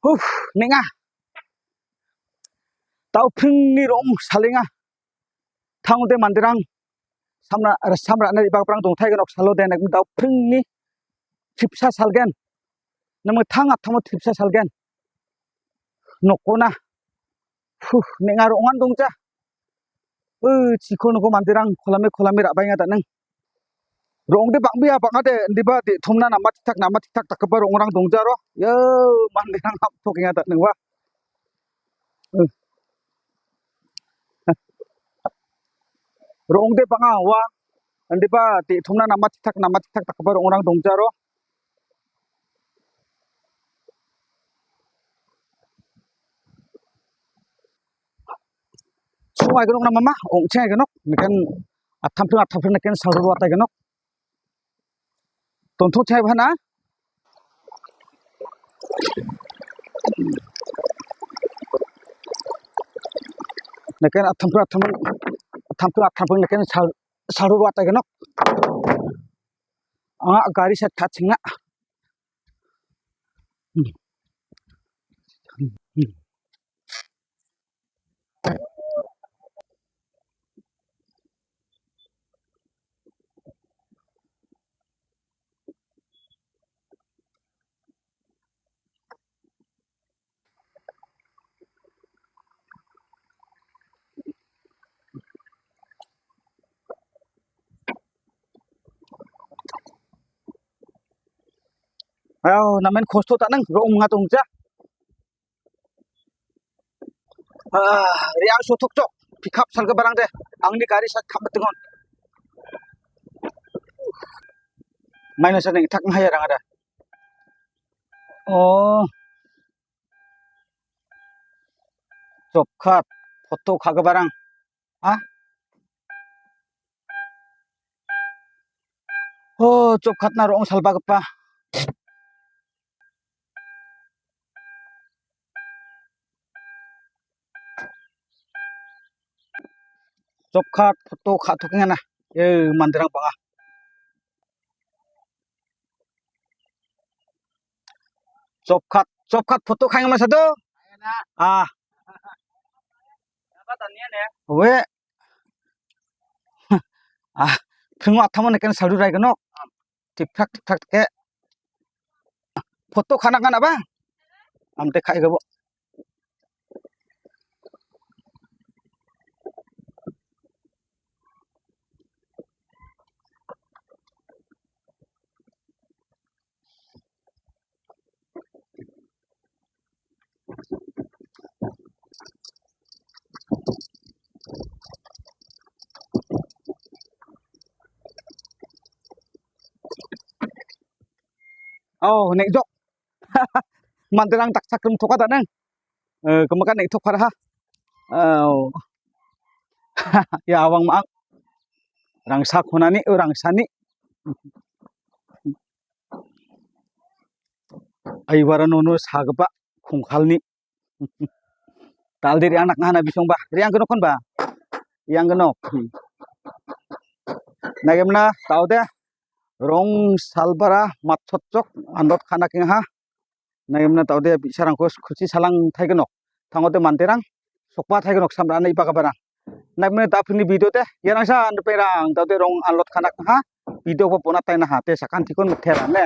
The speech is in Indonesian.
Huh, nenga. Tau pringni rong salinga. Thang de mandirang. Samra na ibang perang dong thai ganok salo de nak tau pringni tipsa salgen. Namu thang at thamu tipsa salgen. Nokona. Huh, nenga rongan dong cha. Chiko noko mandirang kolami rabai nga tanang. Rong de bang bia bang ade ndiba di thumna nama tik tak takbar orang dong jaro. Yo mandirang hap tok nga tanang wa. Rong de bang wa ndiba di thumna nama tik tak takbar orang dong jaro. Sungai genok nama mah ong ceng genok nikan atam pun nikan salur watai genok. Tonton ceng bana. Nikan atam pun nikan salur watai genok. Gari set kat singa. Ayo namen kosto tak neng rong ngatung ja. Riang sotok cok pikap sal ke barang deh. Angni gari set kam betengon. Main sa neng tak ngaya rang ada. Oh. Cokap foto kaga barang. Ah? Oh, cokap na rong salba kepa. Cokap foto kak tukingan nah. Mandirang banga. Cokap foto kaya masa tu. Ah. Apa tanya ya? We. Pringo athamu nikan salur rai genok. Tik tak ke. Foto kana kan apa? Amte khai gabo. Oh, nek jok. Mandirang tak sakrum thoka tak neng. Kemakan nek thok parha. Oh. Ya awang maang. Rang sakunani orang sani. Aiwara nono sagba khungkhalni. Tal diri anak ngana bisong ba. Riang genok kon ba. Yang genok. Nagemna tau de rong salbara matchotchok andot khana king ha. Nagemna tau de bisarang kos khusi salang thai genok. Thangode mandirang sokpa thai genok samrana ipa ka barang. Nagemna ta phini video te yarang sa and perang tau de rong anlot khana ha. Video ko pona tai na ha te sakan tikon methera ne.